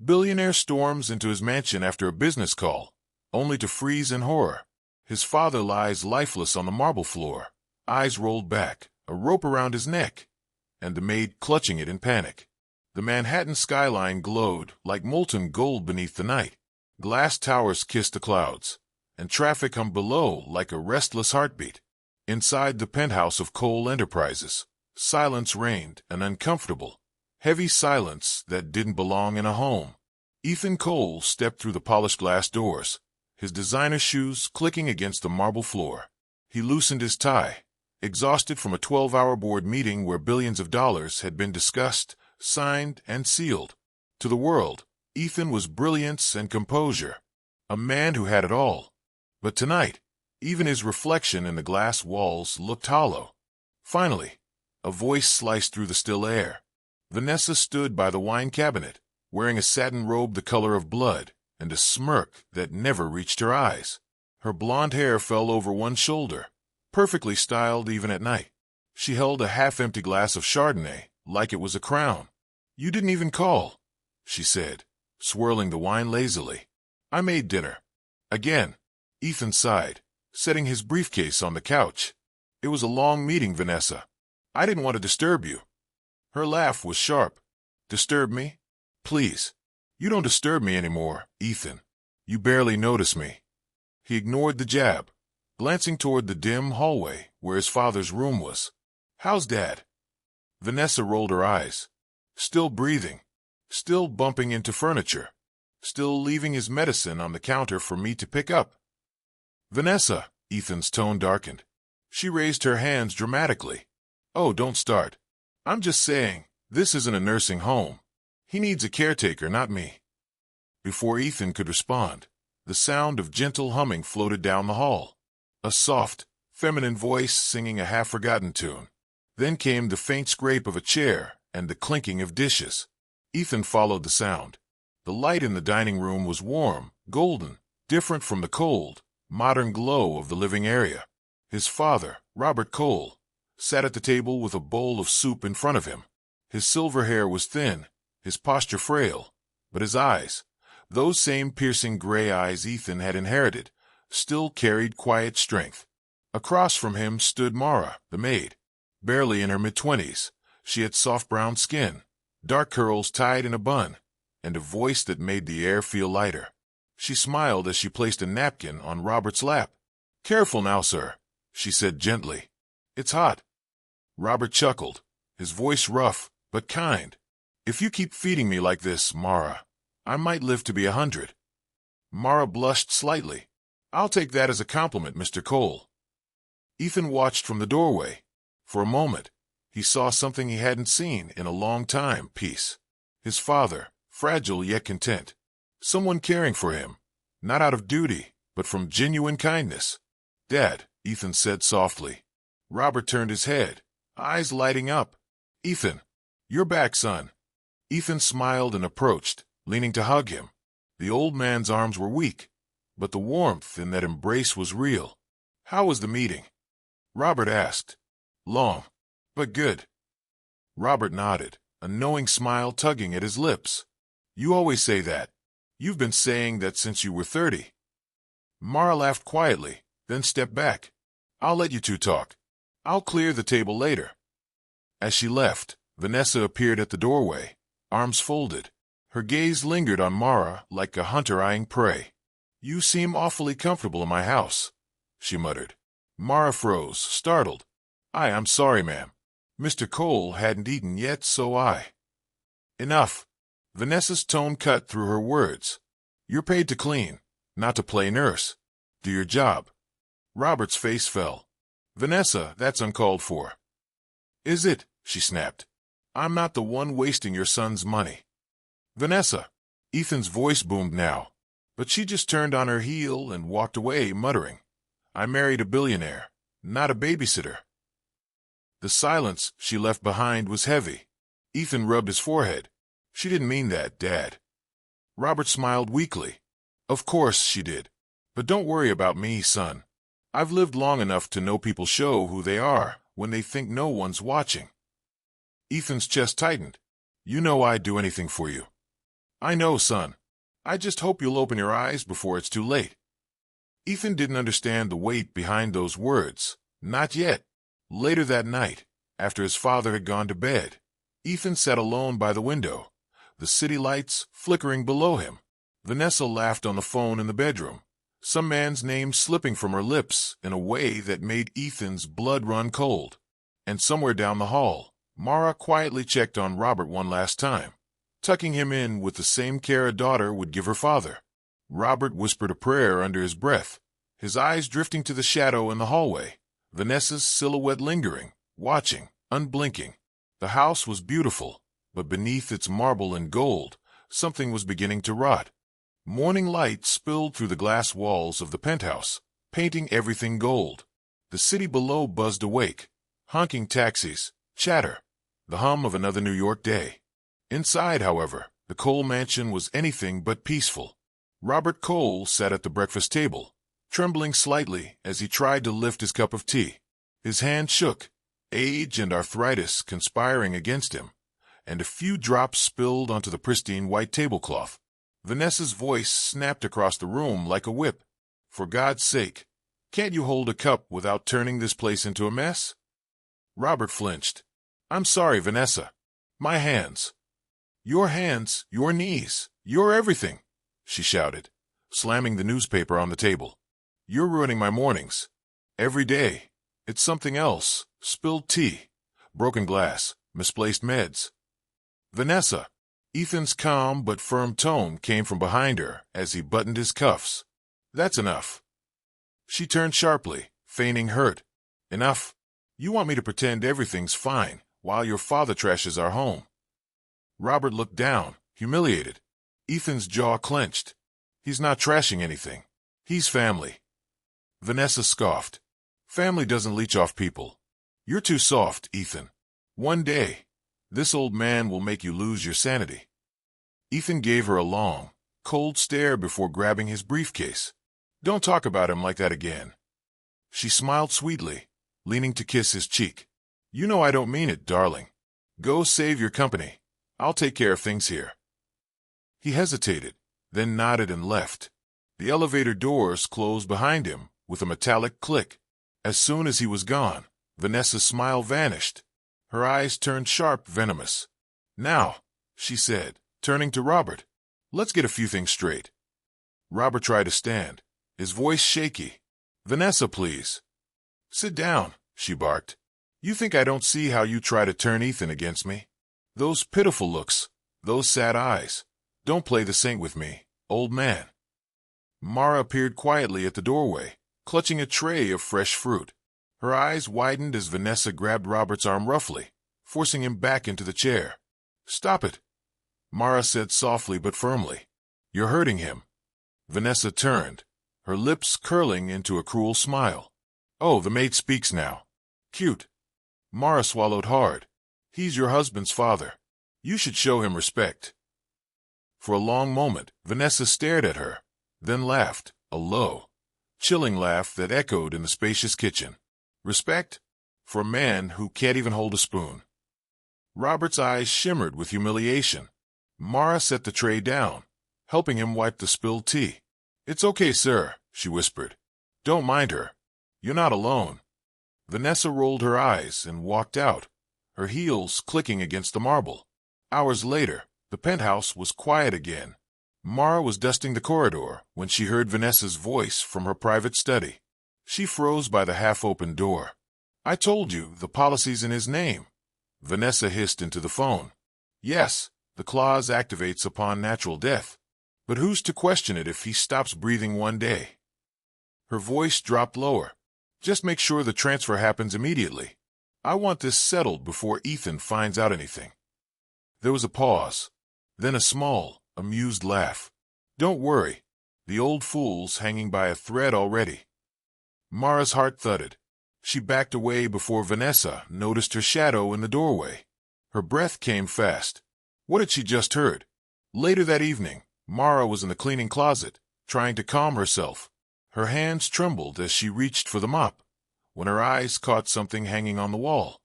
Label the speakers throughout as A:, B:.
A: Billionaire storms into his mansion after a business call, only to freeze in horror. His father lies lifeless on the marble floor, eyes rolled back, a rope around his neck, and the maid clutching it in panic. The Manhattan skyline glowed like molten gold beneath the night. Glass towers kissed the clouds, and traffic hummed below like a restless heartbeat. Inside the penthouse of Cole Enterprises, silence reigned, an uncomfortable, heavy silence that didn't belong in a home. Ethan Cole stepped through the polished glass doors, his designer shoes clicking against the marble floor. He loosened his tie, exhausted from a 12-hour board meeting where billions of dollars had been discussed, signed, and sealed. To the world, Ethan was brilliance and composure, a man who had it all. But tonight, even his reflection in the glass walls looked hollow. Finally, a voice sliced through the still air. Vanessa stood by the wine cabinet, wearing a satin robe the color of blood, and a smirk that never reached her eyes. Her blonde hair fell over one shoulder, perfectly styled even at night. She held a half-empty glass of Chardonnay, like it was a crown. "You didn't even call," she said, swirling the wine lazily. "I made dinner." Again, Ethan sighed, setting his briefcase on the couch. "It was a long meeting, Vanessa. I didn't want to disturb you." Her laugh was sharp. "Disturb me? Please. You don't disturb me anymore, Ethan. You barely notice me." He ignored the jab, glancing toward the dim hallway where his father's room was. "How's Dad?" Vanessa rolled her eyes. "Still breathing. Still bumping into furniture. Still leaving his medicine on the counter for me to pick up." "Vanessa," Ethan's tone darkened. She raised her hands dramatically. "Oh, don't start. I'm just saying, this isn't a nursing home. He needs a caretaker, not me." Before Ethan could respond, the sound of gentle humming floated down the hall. A soft, feminine voice singing a half-forgotten tune. Then came the faint scrape of a chair and the clinking of dishes. Ethan followed the sound. The light in the dining room was warm, golden, different from the cold, modern glow of the living area. His father, Robert Cole, sat at the table with a bowl of soup in front of him. His silver hair was thin, his posture frail, but his eyes, those same piercing gray eyes Ethan had inherited, still carried quiet strength. Across from him stood Mara, the maid. Barely in her mid-twenties, she had soft brown skin, dark curls tied in a bun, and a voice that made the air feel lighter. She smiled as she placed a napkin on Robert's lap. "Careful now, sir," she said gently. "It's hot." Robert chuckled, his voice rough but kind. "If you keep feeding me like this, Mara, I might live to be 100. Mara blushed slightly. "I'll take that as a compliment, Mr. Cole." Ethan watched from the doorway. For a moment, he saw something he hadn't seen in a long time. Peace. His father, fragile yet content. Someone caring for him, not out of duty, but from genuine kindness. "Dad," Ethan said softly. Robert turned his head, eyes lighting up. "Ethan, you're back, son." Ethan smiled and approached, leaning to hug him. The old man's arms were weak, but the warmth in that embrace was real. "How was the meeting?" Robert asked. "Long, but good." Robert nodded, a knowing smile tugging at his lips. "You always say that. You've been saying that since you were 30. Mara laughed quietly, then stepped back. "I'll let you two talk. I'll clear the table later." As she left, Vanessa appeared at the doorway, arms folded. Her gaze lingered on Mara like a hunter eyeing prey. "You seem awfully comfortable in my house," she muttered. Mara froze, startled. I'm sorry, ma'am. Mr. Cole hadn't eaten yet, so I—" "Enough." Vanessa's tone cut through her words. "You're paid to clean, not to play nurse. Do your job." Robert's face fell. "Vanessa, that's uncalled for." "Is it?" she snapped. "I'm not the one wasting your son's money." "Vanessa." Ethan's voice boomed now, but she just turned on her heel and walked away, muttering, "I married a billionaire, not a babysitter." The silence she left behind was heavy. Ethan rubbed his forehead. "She didn't mean that, Dad." Robert smiled weakly. "Of course she did. But don't worry about me, son. I've lived long enough to know people show who they are when they think no one's watching." Ethan's chest tightened. "You know I'd do anything for you." I know, son. I just hope you'll open your eyes before it's too late. Ethan didn't understand the weight behind those words. Not yet. Later that night, after his father had gone to bed, Ethan sat alone by the window, the city lights flickering below him. Vanessa laughed on the phone in the bedroom, some man's name slipping from her lips in a way that made Ethan's blood run cold. And somewhere down the hall, Mara quietly checked on Robert one last time, tucking him in with the same care a daughter would give her father. Robert whispered a prayer under his breath, his eyes drifting to the shadow in the hallway, Vanessa's silhouette lingering, watching, unblinking. The house was beautiful, but beneath its marble and gold, something was beginning to rot. Morning light spilled through the glass walls of the penthouse, painting everything gold. The city below buzzed awake, honking taxis, chatter, the hum of another New York day. Inside, however, the Cole mansion was anything but peaceful. Robert Cole sat at the breakfast table, trembling slightly as he tried to lift his cup of tea. His hand shook, age and arthritis conspiring against him, and a few drops spilled onto the pristine white tablecloth. Vanessa's voice snapped across the room like a whip. For God's sake, can't you hold a cup without turning this place into a mess? Robert flinched. I'm sorry, Vanessa. My hands. Your hands, your knees, your everything, she shouted, slamming the newspaper on the table. You're ruining my mornings. Every day. It's something else. Spilled tea, broken glass, misplaced meds. Vanessa. Ethan's calm but firm tone came from behind her as he buttoned his cuffs. That's enough. She turned sharply, feigning hurt. Enough? You want me to pretend everything's fine while your father trashes our home? Robert looked down, humiliated. Ethan's jaw clenched. He's not trashing anything. He's family. Vanessa scoffed. Family doesn't leech off people. You're too soft, Ethan. One day, this old man will make you lose your sanity. Ethan gave her a long, cold stare before grabbing his briefcase. Don't talk about him like that again. She smiled sweetly, leaning to kiss his cheek. You know I don't mean it, darling. Go save your company. I'll take care of things here. He hesitated, then nodded and left. The elevator doors closed behind him with a metallic click. As soon as he was gone, Vanessa's smile vanished. Her eyes turned sharp, venomous. Now, she said, turning to Robert, let's get a few things straight. Robert tried to stand, his voice shaky. Vanessa, please. Sit down, she barked. You think I don't see how you try to turn Ethan against me? Those pitiful looks, those sad eyes. Don't play the saint with me, old man. Mara appeared quietly at the doorway, clutching a tray of fresh fruit. Her eyes widened as Vanessa grabbed Robert's arm roughly, forcing him back into the chair. Stop it, Mara said softly but firmly. You're hurting him. Vanessa turned, her lips curling into a cruel smile. Oh, the maid speaks now. Cute. Mara swallowed hard. He's your husband's father. You should show him respect. For a long moment, Vanessa stared at her, then laughed, a low, chilling laugh that echoed in the spacious kitchen. Respect? For a man who can't even hold a spoon. Robert's eyes shimmered with humiliation. Mara set the tray down, helping him wipe the spilled tea. It's okay, sir, she whispered. Don't mind her. You're not alone. Vanessa rolled her eyes and walked out, her heels clicking against the marble. Hours later, the penthouse was quiet again. Mara was dusting the corridor when she heard Vanessa's voice from her private study. She froze by the half-open door. I told you, the policy's in his name. Vanessa hissed into the phone. Yes, the clause activates upon natural death. But who's to question it if he stops breathing one day? Her voice dropped lower. Just make sure the transfer happens immediately. I want this settled before Ethan finds out anything. There was a pause, then a small, amused laugh. Don't worry, the old fool's hanging by a thread already. Mara's heart thudded. She backed away before Vanessa noticed her shadow in the doorway. Her breath came fast. What had she just heard? Later that evening, Mara was in the cleaning closet, trying to calm herself. Her hands trembled as she reached for the mop, when her eyes caught something hanging on the wall.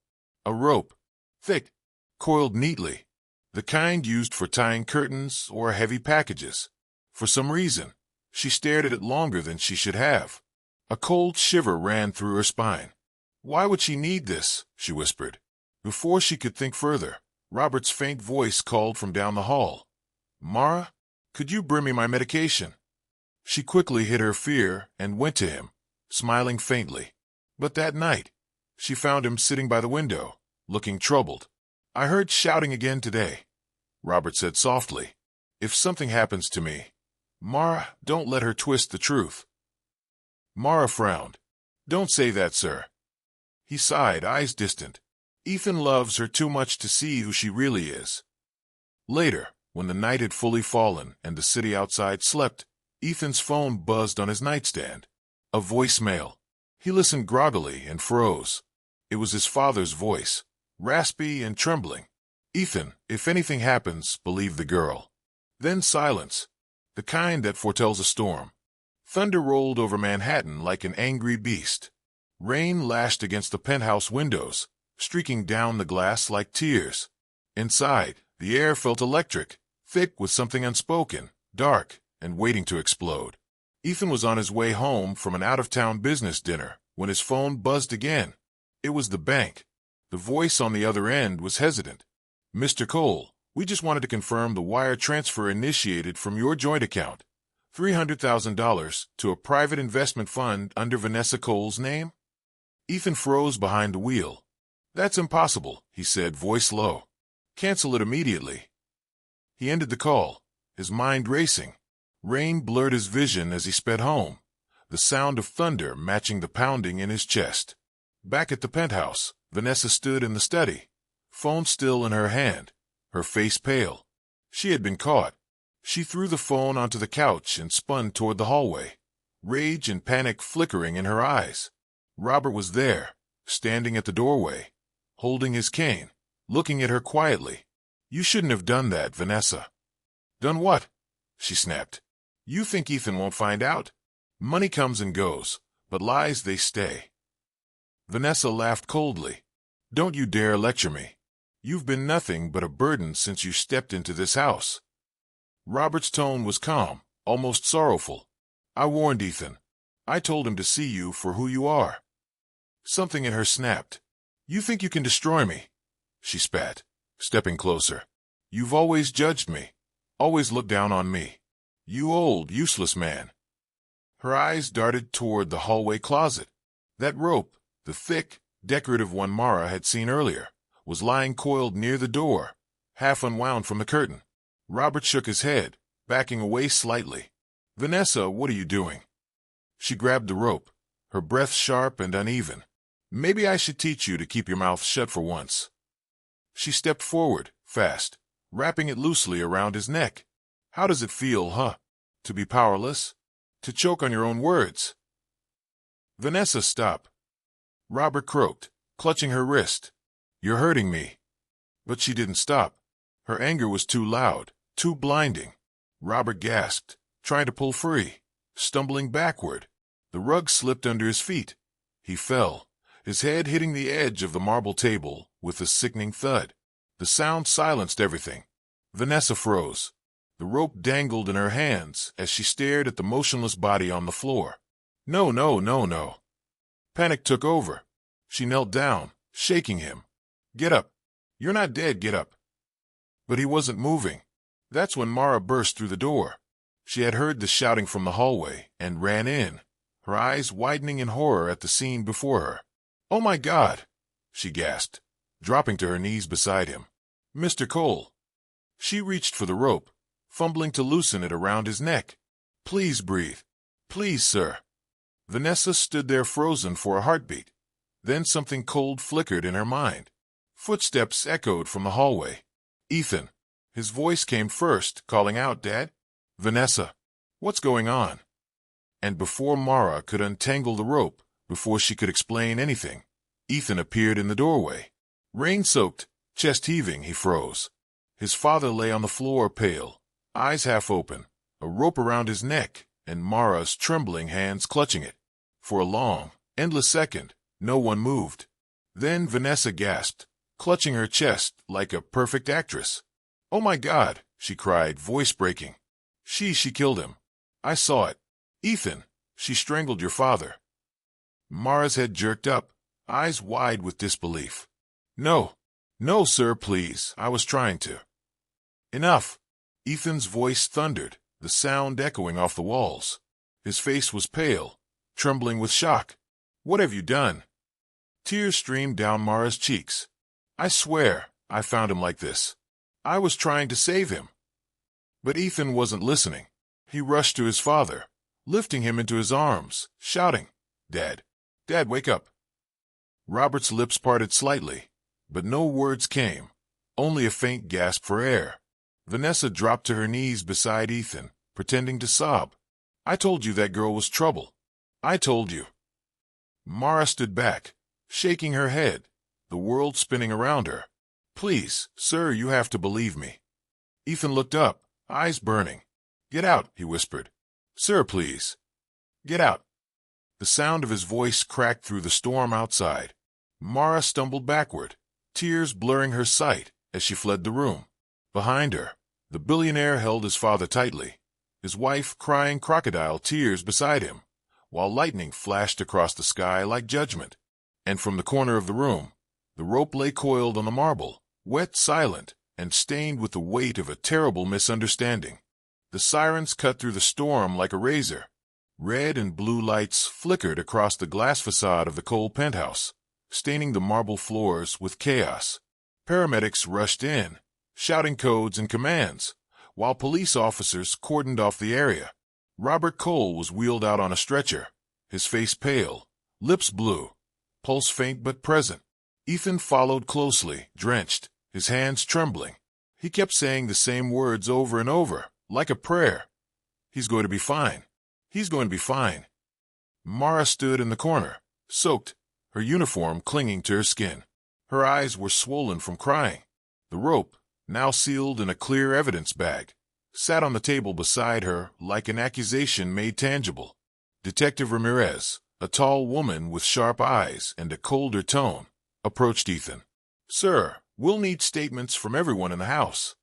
A: A rope, thick, coiled neatly. the kind used for tying curtains or heavy packages. For some reason, she stared at it longer than she should have. A cold shiver ran through her spine. Why would she need this? She whispered. Before she could think further, Robert's faint voice called from down the hall. Mara, could you bring me my medication? She quickly hid her fear and went to him, smiling faintly. But that night, she found him sitting by the window, looking troubled. I heard shouting again today, Robert said softly. If something happens to me, Mara, don't let her twist the truth. Mara frowned. Don't say that, sir. He sighed, eyes distant. Ethan loves her too much to see who she really is. Later, when the night had fully fallen and the city outside slept, Ethan's phone buzzed on his nightstand. A voicemail. He listened groggily and froze. It was his father's voice, raspy and trembling. Ethan, if anything happens, believe the girl. Then silence, the kind that foretells a storm. Thunder rolled over Manhattan like an angry beast. Rain lashed against the penthouse windows, streaking down the glass like tears. Inside, the air felt electric, thick with something unspoken, dark, and waiting to explode. Ethan was on his way home from an out-of-town business dinner when his phone buzzed again. It was the bank. The voice on the other end was hesitant. Mr. Cole, we just wanted to confirm the wire transfer initiated from your joint account, $300,000, to a private investment fund under Vanessa Cole's name? Ethan froze behind the wheel. That's impossible, he said, voice low. Cancel it immediately. He ended the call, his mind racing. Rain blurred his vision as he sped home, the sound of thunder matching the pounding in his chest. Back at the penthouse, Vanessa stood in the study, phone still in her hand, her face pale. She had been caught. She threw the phone onto the couch and spun toward the hallway, rage and panic flickering in her eyes. Robert was there, standing at the doorway, holding his cane, looking at her quietly. You shouldn't have done that, Vanessa. Done what? She snapped. You think Ethan won't find out? Money comes and goes, but lies, they stay. Vanessa laughed coldly. Don't you dare lecture me. You've been nothing but a burden since you stepped into this house. Robert's tone was calm, almost sorrowful. I warned Ethan. I told him to see you for who you are. Something in her snapped. You think you can destroy me? She spat, stepping closer. You've always judged me, always looked down on me. You old, useless man. Her eyes darted toward the hallway closet. That rope, the thick, decorative one Mara had seen earlier, was lying coiled near the door, half unwound from the curtain. Robert shook his head, backing away slightly. Vanessa, what are you doing? She grabbed the rope, her breath sharp and uneven. Maybe I should teach you to keep your mouth shut for once. She stepped forward, fast, wrapping it loosely around his neck. How does it feel, huh? To be powerless? To choke on your own words? Vanessa, stop. Robert croaked, clutching her wrist. You're hurting me. But she didn't stop. Her anger was too loud, too blinding. Robert gasped, trying to pull free, stumbling backward. The rug slipped under his feet. He fell, his head hitting the edge of the marble table with a sickening thud. The sound silenced everything. Vanessa froze. The rope dangled in her hands as she stared at the motionless body on the floor. No, no, no, no. Panic took over. She knelt down, shaking him. Get up. You're not dead, get up. But he wasn't moving. That's when Mara burst through the door. She had heard the shouting from the hallway and ran in, her eyes widening in horror at the scene before her. Oh my God, she gasped, dropping to her knees beside him. Mr. Cole. She reached for the rope, fumbling to loosen it around his neck. Please breathe. Please, sir. Vanessa stood there frozen for a heartbeat. Then something cold flickered in her mind. Footsteps echoed from the hallway. Ethan. His voice came first, calling out, Dad? Vanessa. What's going on? And before Mara could untangle the rope, before she could explain anything, Ethan appeared in the doorway. Rain-soaked, chest heaving, he froze. His father lay on the floor, pale, eyes half open, a rope around his neck, and Mara's trembling hands clutching it. For a long, endless second, no one moved. Then Vanessa gasped, clutching her chest like a perfect actress. "Oh my God," she cried, voice breaking. She killed him. I saw it. Ethan, she strangled your father." Mara's head jerked up, eyes wide with disbelief. "No. No, sir, please. I was trying to." "Enough." Ethan's voice thundered, the sound echoing off the walls. His face was pale, trembling with shock. "What have you done?" Tears streamed down Mara's cheeks. "I swear, I found him like this. I was trying to save him." But Ethan wasn't listening. He rushed to his father, lifting him into his arms, shouting, "Dad! Dad, wake up!" Robert's lips parted slightly, but no words came, only a faint gasp for air. Vanessa dropped to her knees beside Ethan, pretending to sob. "I told you that girl was trouble. I told you." Mara stood back, shaking her head, the world spinning around her. "Please, sir, you have to believe me." Ethan looked up, eyes burning. "Get out," he whispered. "Sir, please. Get out." The sound of his voice cracked through the storm outside. Mara stumbled backward, tears blurring her sight as she fled the room. Behind her, the billionaire held his father tightly, his wife crying crocodile tears beside him, while lightning flashed across the sky like judgment. And from the corner of the room, the rope lay coiled on the marble, wet, silent, and stained with the weight of a terrible misunderstanding. The sirens cut through the storm like a razor. Red and blue lights flickered across the glass facade of the cold penthouse, staining the marble floors with chaos. Paramedics rushed in, shouting codes and commands, while police officers cordoned off the area. Robert Cole was wheeled out on a stretcher, his face pale, lips blue, pulse faint but present. Ethan followed closely, drenched, his hands trembling. He kept saying the same words over and over, like a prayer. "He's going to be fine. He's going to be fine." Mara stood in the corner, soaked, her uniform clinging to her skin. Her eyes were swollen from crying. The rope, now sealed in a clear evidence bag, sat on the table beside her like an accusation made tangible. Detective Ramirez, a tall woman with sharp eyes and a colder tone, approached Ethan. "Sir, we'll need statements from everyone in the house."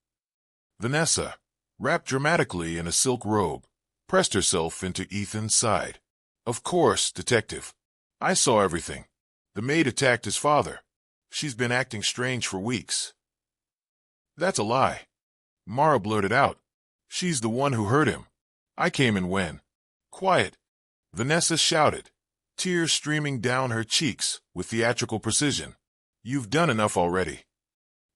A: Vanessa, wrapped dramatically in a silk robe, pressed herself into Ethan's side. "Of course, Detective. I saw everything. The maid attacked his father. She's been acting strange for weeks." "That's a lie." Mara blurted out. "She's the one who hurt him. I came in when—" "Quiet," Vanessa shouted, tears streaming down her cheeks with theatrical precision. "You've done enough already."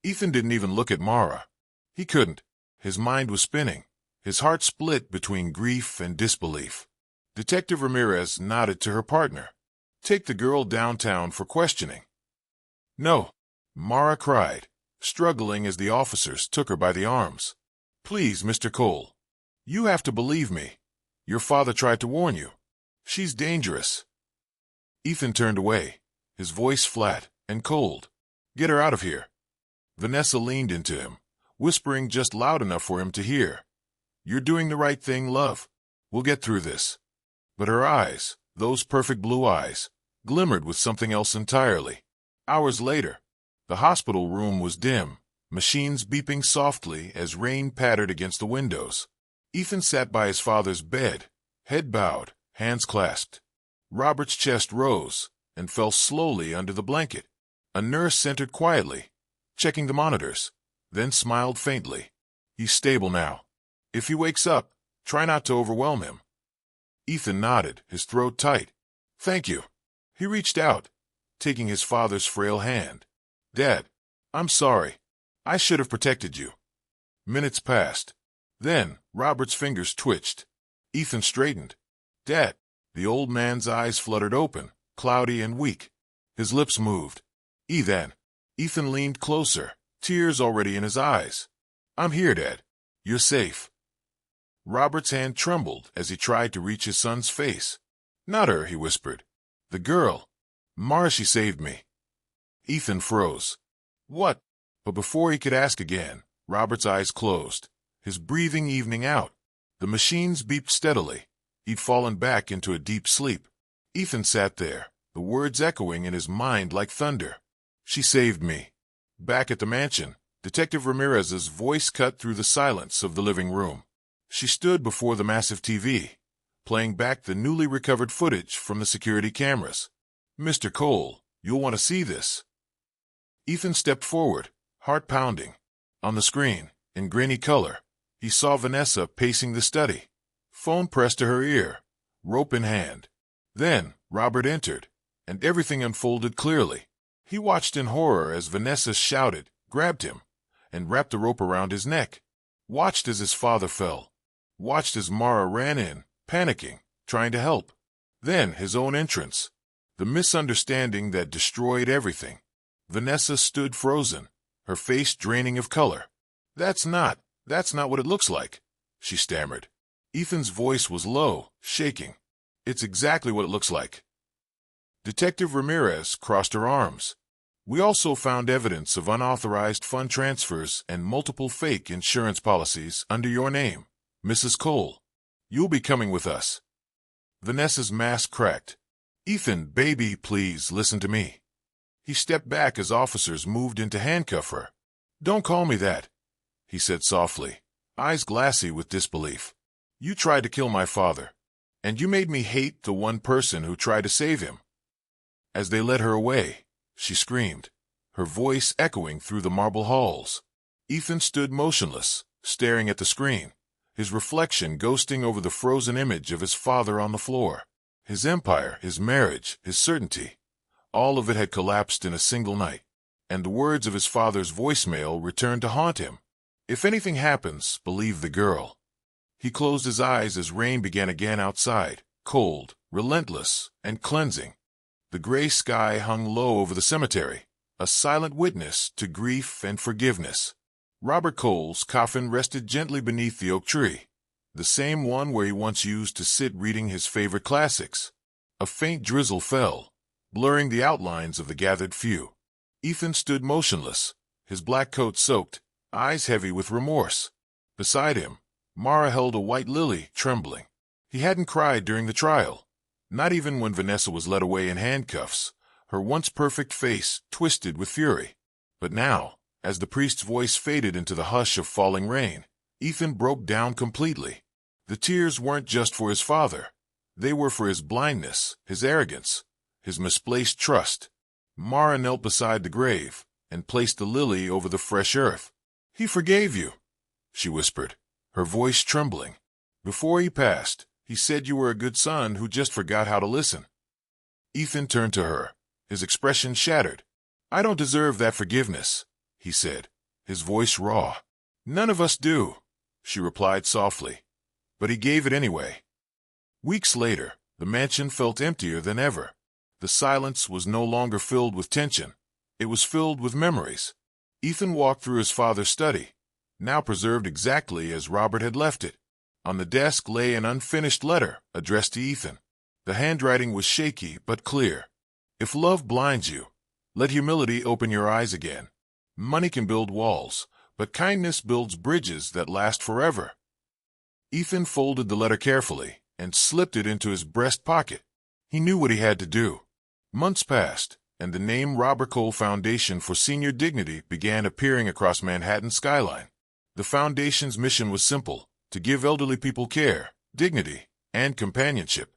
A: Ethan didn't even look at Mara. He couldn't. His mind was spinning, his heart split between grief and disbelief. Detective Ramirez nodded to her partner. "Take the girl downtown for questioning." "No," Mara cried, struggling as the officers took her by the arms. "Please, Mr. Cole. You have to believe me. Your father tried to warn you. She's dangerous." Ethan turned away, his voice flat and cold. "Get her out of here." Vanessa leaned into him, whispering just loud enough for him to hear. "You're doing the right thing, love. We'll get through this." But her eyes, those perfect blue eyes, glimmered with something else entirely. Hours later, the hospital room was dim, machines beeping softly as rain pattered against the windows. Ethan sat by his father's bed, head bowed, hands clasped. Robert's chest rose and fell slowly under the blanket. A nurse entered quietly, checking the monitors, then smiled faintly. "He's stable now. If he wakes up, try not to overwhelm him." Ethan nodded, his throat tight. "Thank you." He reached out, taking his father's frail hand. "Dad, I'm sorry. I should have protected you." Minutes passed. Then Robert's fingers twitched. Ethan straightened. "Dad." The old man's eyes fluttered open, cloudy and weak. His lips moved. "Ethan." Ethan leaned closer, tears already in his eyes. "I'm here, Dad. You're safe." Robert's hand trembled as he tried to reach his son's face. "Not her," he whispered. "The girl. Mara, she saved me." Ethan froze. "What?" But before he could ask again, Robert's eyes closed, his breathing evening out. The machines beeped steadily. He'd fallen back into a deep sleep. Ethan sat there, the words echoing in his mind like thunder. "She saved me." Back at the mansion, Detective Ramirez's voice cut through the silence of the living room. She stood before the massive TV, playing back the newly recovered footage from the security cameras. "Mr. Cole, you'll want to see this." Ethan stepped forward, heart pounding. On the screen, in grainy color, he saw Vanessa pacing the study, phone pressed to her ear, rope in hand. Then Robert entered, and everything unfolded clearly. He watched in horror as Vanessa shouted, grabbed him, and wrapped the rope around his neck. Watched as his father fell. Watched as Mara ran in, panicking, trying to help. Then his own entrance. The misunderstanding that destroyed everything. Vanessa stood frozen, her face draining of color. That's not what it looks like," she stammered. Ethan's voice was low, shaking. "It's exactly what it looks like." Detective Ramirez crossed her arms. "We also found evidence of unauthorized fund transfers and multiple fake insurance policies under your name, Mrs. Cole. You'll be coming with us." Vanessa's mask cracked. "Ethan, baby, please listen to me." He stepped back as officers moved in to handcuff her. "Don't call me that," he said softly, eyes glassy with disbelief. "You tried to kill my father, and you made me hate the one person who tried to save him." As they led her away, she screamed, her voice echoing through the marble halls. Ethan stood motionless, staring at the screen, his reflection ghosting over the frozen image of his father on the floor. His empire, his marriage, his certainty, all of it had collapsed in a single night, and the words of his father's voicemail returned to haunt him. "If anything happens, believe the girl." He closed his eyes as rain began again outside, cold, relentless, and cleansing. The gray sky hung low over the cemetery, a silent witness to grief and forgiveness. Robert Cole's coffin rested gently beneath the oak tree, the same one where he once used to sit reading his favorite classics. A faint drizzle fell, blurring the outlines of the gathered few. Ethan stood motionless, his black coat soaked, eyes heavy with remorse. Beside him, Mara held a white lily, trembling. He hadn't cried during the trial, not even when Vanessa was led away in handcuffs, her once perfect face twisted with fury. But now, as the priest's voice faded into the hush of falling rain, Ethan broke down completely. The tears weren't just for his father. They were for his blindness, his arrogance, his misplaced trust. Mara knelt beside the grave and placed the lily over the fresh earth. "He forgave you," she whispered, her voice trembling. "Before he passed, he said you were a good son who just forgot how to listen." Ethan turned to her, his expression shattered. "I don't deserve that forgiveness," he said, his voice raw. "None of us do," she replied softly. But he gave it anyway. Weeks later, the mansion felt emptier than ever. The silence was no longer filled with tension. It was filled with memories. Ethan walked through his father's study, now preserved exactly as Robert had left it. On the desk lay an unfinished letter addressed to Ethan. The handwriting was shaky but clear. "If love blinds you, let humility open your eyes again. Money can build walls, but kindness builds bridges that last forever." Ethan folded the letter carefully and slipped it into his breast pocket. He knew what he had to do. Months passed, and the name Robert Cole Foundation for Senior Dignity began appearing across Manhattan's skyline. The foundation's mission was simple: to give elderly people care, dignity, and companionship.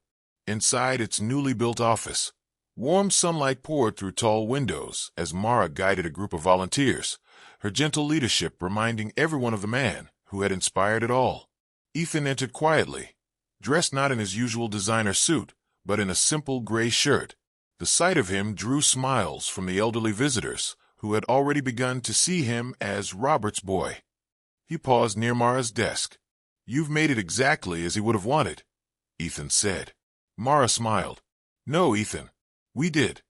A: Inside its newly built office, warm sunlight poured through tall windows as Mara guided a group of volunteers, her gentle leadership reminding everyone of the man who had inspired it all. Ethan entered quietly, dressed not in his usual designer suit, but in a simple gray shirt. The sight of him drew smiles from the elderly visitors, who had already begun to see him as Robert's boy. He paused near Mara's desk. "You've made it exactly as he would have wanted," Ethan said. Mara smiled. "No, Ethan. We did."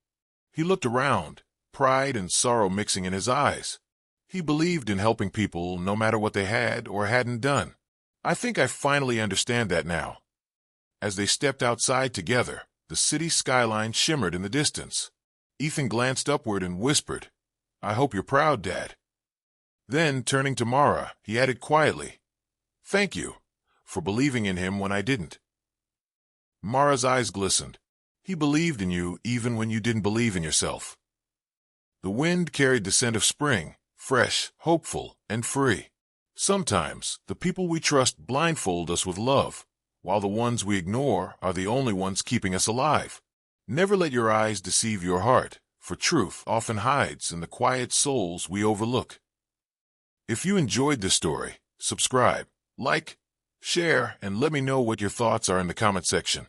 A: He looked around, pride and sorrow mixing in his eyes. He believed in helping people no matter what they had or hadn't done. "I think I finally understand that now." As they stepped outside together, the city skyline shimmered in the distance. Ethan glanced upward and whispered, "I hope you're proud, Dad." Then, turning to Mara, he added quietly, "Thank you for believing in him when I didn't." Mara's eyes glistened. "He believed in you even when you didn't believe in yourself." The wind carried the scent of spring, fresh, hopeful, and free. Sometimes, the people we trust blindfold us with love, while the ones we ignore are the only ones keeping us alive. Never let your eyes deceive your heart, for truth often hides in the quiet souls we overlook. If you enjoyed this story, subscribe, like, share, and let me know what your thoughts are in the comment section.